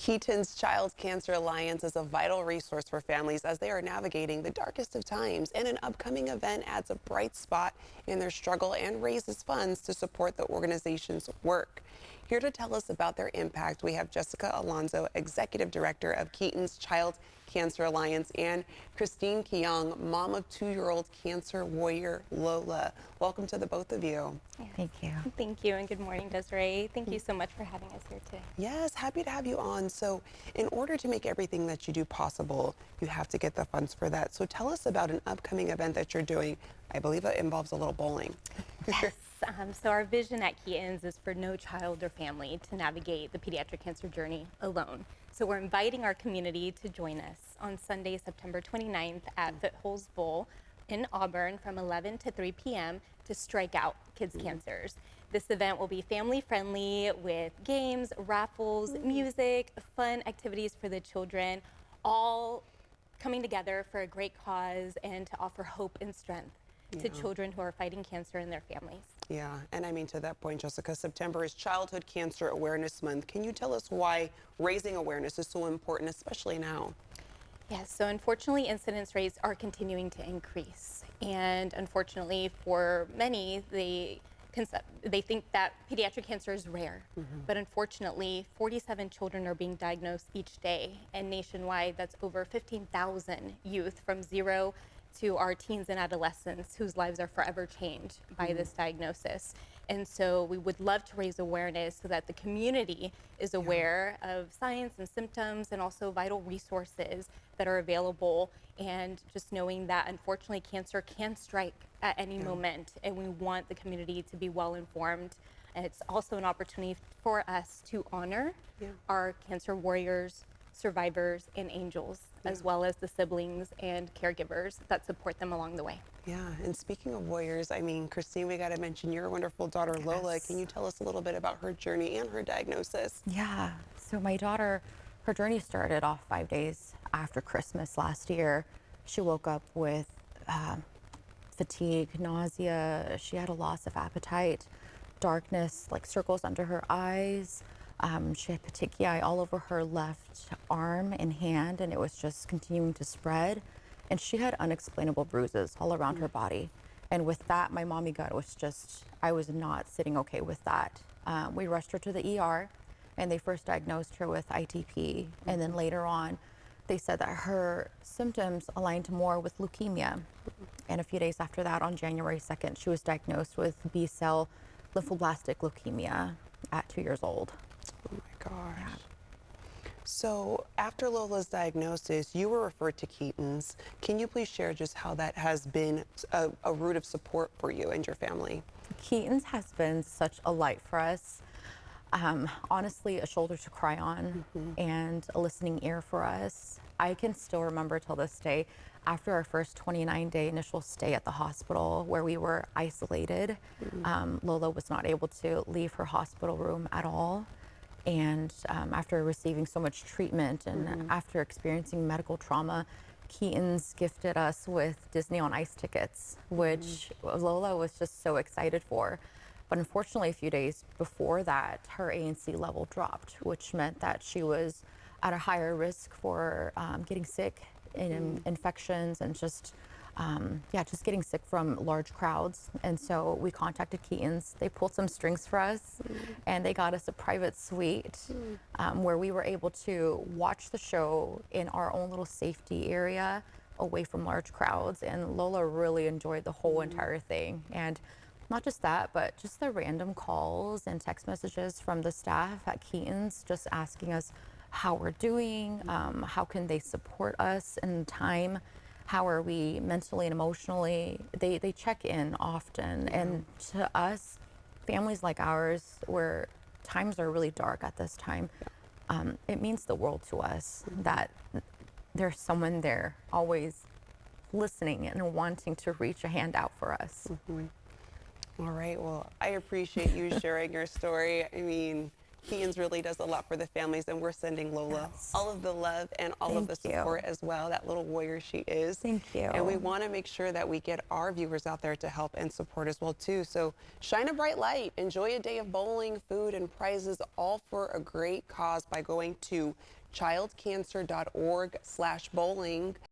Keaton's Child Cancer Alliance is a vital resource for families as they are navigating the darkest of times, and an upcoming event adds a bright spot in their struggle and raises funds to support the organization's work. Here to tell us about their impact, we have Jessica Alonso, Executive Director of Keaton's Child Cancer Alliance, and Christine Keong, mom of 2-year-old cancer warrior Lola. Welcome to the both of you. Thank you. Thank you, and good morning, Desiree. Thank you so much for having us here today. Yes, happy to have you on. So in order to make everything that you do possible, you have to get the funds for that. So tell us about an upcoming event that you're doing. I believe it involves a little bowling. Yes. So our vision at Keaton's is for no child or family to navigate the pediatric cancer journey alone. So we're inviting our community to join us on Sunday, September 29th at Footholds Bowl in Auburn from 11 to 3 p.m. to strike out kids' cancers. This event will be family friendly with games, raffles, music, fun activities for the children, all coming together for a great cause and to offer hope and strength to children who are fighting cancer and their families. Yeah, and I mean, to that point, Jessica, September is Childhood Cancer Awareness Month. Can you tell us why raising awareness is so important, especially now? Yes, so unfortunately, incidence rates are continuing to increase. And unfortunately, for many, they think that pediatric cancer is rare. But unfortunately, 47 children are being diagnosed each day. And nationwide, that's over 15,000 youth from 0 to our teens and adolescents whose lives are forever changed by this diagnosis. And so we would love to raise awareness so that the community is aware of signs and symptoms and also vital resources that are available, and just knowing that unfortunately cancer can strike at any moment, and we want the community to be well informed. And it's also an opportunity for us to honor our cancer warriors, survivors, and angels, as well as the siblings and caregivers that support them along the way. Yeah, and speaking of warriors, I mean, Christine, we got to mention your wonderful daughter, Lola. Can you tell us a little bit about her journey and her diagnosis? Yeah, so my daughter, her journey started off 5 days after Christmas last year. She woke up with fatigue, nausea. She had a loss of appetite, darkness, like circles under her eyes. She had petechiae all over her left arm and hand, and it was just continuing to spread. And she had unexplainable bruises all around her body. And with that, my mommy gut was just, I was not sitting okay with that. We rushed her to the ER, and they first diagnosed her with ITP. And then later on, they said that her symptoms aligned more with leukemia. And a few days after that, on January 2nd, she was diagnosed with B-cell lymphoblastic leukemia at 2 years old. Oh my gosh. Yeah. So after Lola's diagnosis, you were referred to Keaton's. Can you please share just how that has been a root of support for you and your family? Keaton's has been such a light for us. Honestly, a shoulder to cry on and a listening ear for us. I can still remember till this day, after our first 29-day initial stay at the hospital where we were isolated, Lola was not able to leave her hospital room at all. And after receiving so much treatment and after experiencing medical trauma, Keaton's gifted us with Disney on Ice tickets, which Lola was just so excited for. But unfortunately, a few days before that, her ANC level dropped, which meant that she was at a higher risk for getting sick in infections and just getting sick from large crowds. And so we contacted Keaton's. They pulled some strings for us, and they got us a private suite where we were able to watch the show in our own little safety area away from large crowds. And Lola really enjoyed the whole entire thing. And not just that, but just the random calls and text messages from the staff at Keaton's just asking us how we're doing, how can they support us in time, how are we mentally and emotionally. They check in often. And to us, families like ours, where times are really dark at this time, it means the world to us that there's someone there always listening and wanting to reach a hand out for us. All right, well, I appreciate you sharing your story. I mean, Keaton's really does a lot for the families, and we're sending Lola all of the love and all of the support as well, that little warrior she is. Thank you. And we want to make sure that we get our viewers out there to help and support as well, too. So shine a bright light. Enjoy a day of bowling, food, and prizes, all for a great cause by going to childcancer.org/bowling.